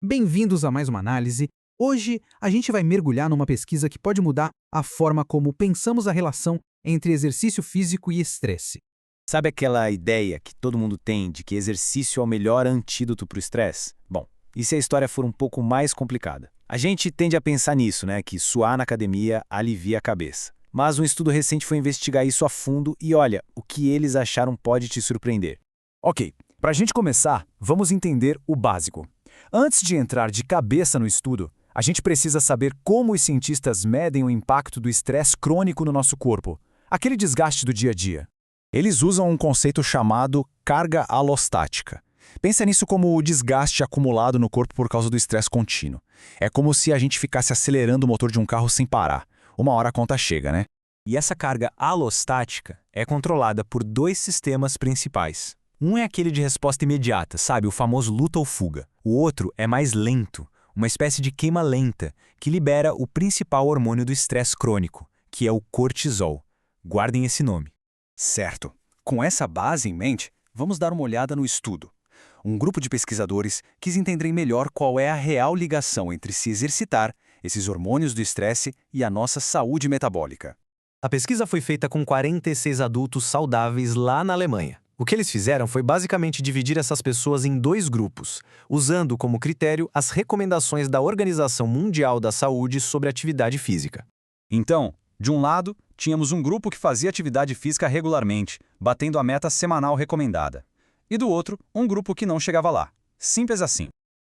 Bem-vindos a mais uma análise. Hoje a gente vai mergulhar numa pesquisa que pode mudar a forma como pensamos a relação entre exercício físico e estresse. Sabe aquela ideia que todo mundo tem de que exercício é o melhor antídoto para o estresse? Bom, e se a história for um pouco mais complicada? A gente tende a pensar nisso, né? Que suar na academia alivia a cabeça. Mas um estudo recente foi investigar isso a fundo e olha, o que eles acharam pode te surpreender. Ok, para a gente começar, vamos entender o básico. Antes de entrar de cabeça no estudo, a gente precisa saber como os cientistas medem o impacto do estresse crônico no nosso corpo, aquele desgaste do dia a dia. Eles usam um conceito chamado carga alostática. Pensa nisso como o desgaste acumulado no corpo por causa do estresse contínuo. É como se a gente ficasse acelerando o motor de um carro sem parar. Uma hora a conta chega, né? E essa carga alostática é controlada por dois sistemas principais. Um é aquele de resposta imediata, sabe, o famoso luta ou fuga. O outro é mais lento, uma espécie de queima lenta, que libera o principal hormônio do estresse crônico, que é o cortisol. Guardem esse nome. Certo. Com essa base em mente, vamos dar uma olhada no estudo. Um grupo de pesquisadores quis entender melhor qual é a real ligação entre se exercitar, esses hormônios do estresse e a nossa saúde metabólica. A pesquisa foi feita com 46 adultos saudáveis lá na Alemanha. O que eles fizeram foi basicamente dividir essas pessoas em dois grupos, usando como critério as recomendações da Organização Mundial da Saúde sobre atividade física. Então, de um lado, tínhamos um grupo que fazia atividade física regularmente, batendo a meta semanal recomendada. E do outro, um grupo que não chegava lá. Simples assim.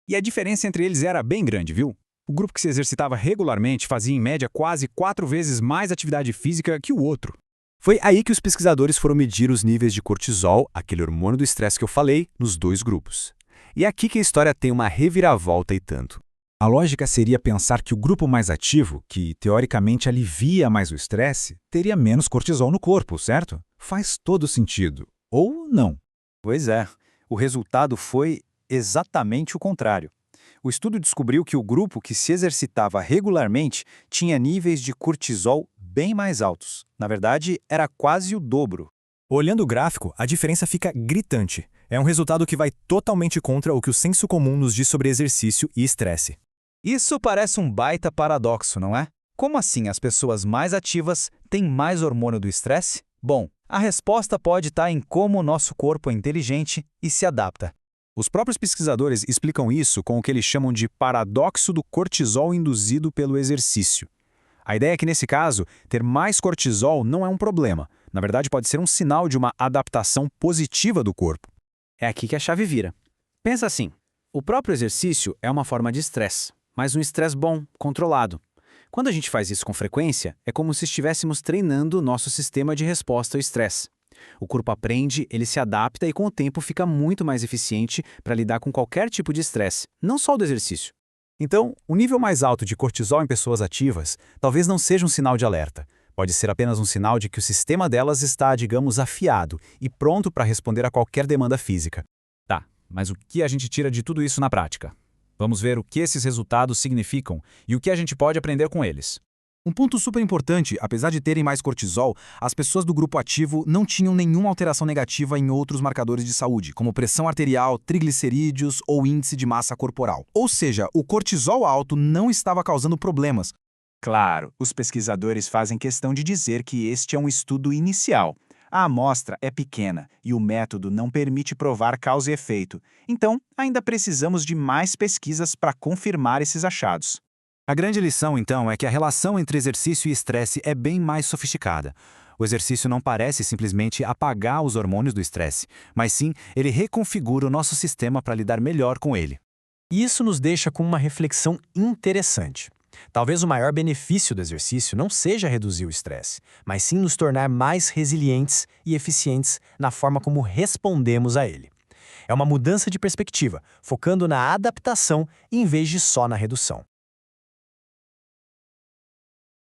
E a diferença entre eles era bem grande, viu? O grupo que se exercitava regularmente fazia em média quase 4 vezes mais atividade física que o outro. Foi aí que os pesquisadores foram medir os níveis de cortisol, aquele hormônio do estresse que eu falei, nos dois grupos. E é aqui que a história tem uma reviravolta e tanto. A lógica seria pensar que o grupo mais ativo, que teoricamente alivia mais o estresse, teria menos cortisol no corpo, certo? Faz todo sentido. Ou não? Pois é, o resultado foi exatamente o contrário. O estudo descobriu que o grupo que se exercitava regularmente tinha níveis de cortisol bem mais altos. Na verdade, era quase o dobro. Olhando o gráfico, a diferença fica gritante. É um resultado que vai totalmente contra o que o senso comum nos diz sobre exercício e estresse. Isso parece um baita paradoxo, não é? Como assim as pessoas mais ativas têm mais hormônio do estresse? Bom, a resposta pode estar em como o nosso corpo é inteligente e se adapta. Os próprios pesquisadores explicam isso com o que eles chamam de paradoxo do cortisol induzido pelo exercício. A ideia é que, nesse caso, ter mais cortisol não é um problema. Na verdade, pode ser um sinal de uma adaptação positiva do corpo. É aqui que a chave vira. Pensa assim, o próprio exercício é uma forma de estresse, mas um estresse bom, controlado. Quando a gente faz isso com frequência, é como se estivéssemos treinando o nosso sistema de resposta ao estresse. O corpo aprende, ele se adapta e com o tempo fica muito mais eficiente para lidar com qualquer tipo de estresse, não só o do exercício. Então, o nível mais alto de cortisol em pessoas ativas talvez não seja um sinal de alerta. Pode ser apenas um sinal de que o sistema delas está, digamos, afiado e pronto para responder a qualquer demanda física. Tá, mas o que a gente tira de tudo isso na prática? Vamos ver o que esses resultados significam e o que a gente pode aprender com eles. Um ponto super importante, apesar de terem mais cortisol, as pessoas do grupo ativo não tinham nenhuma alteração negativa em outros marcadores de saúde, como pressão arterial, triglicerídeos ou índice de massa corporal. Ou seja, o cortisol alto não estava causando problemas. Claro, os pesquisadores fazem questão de dizer que este é um estudo inicial. A amostra é pequena e o método não permite provar causa e efeito. Então, ainda precisamos de mais pesquisas para confirmar esses achados. A grande lição, então, é que a relação entre exercício e estresse é bem mais sofisticada. O exercício não parece simplesmente apagar os hormônios do estresse, mas sim ele reconfigura o nosso sistema para lidar melhor com ele. E isso nos deixa com uma reflexão interessante. Talvez o maior benefício do exercício não seja reduzir o estresse, mas sim nos tornar mais resilientes e eficientes na forma como respondemos a ele. É uma mudança de perspectiva, focando na adaptação em vez de só na redução.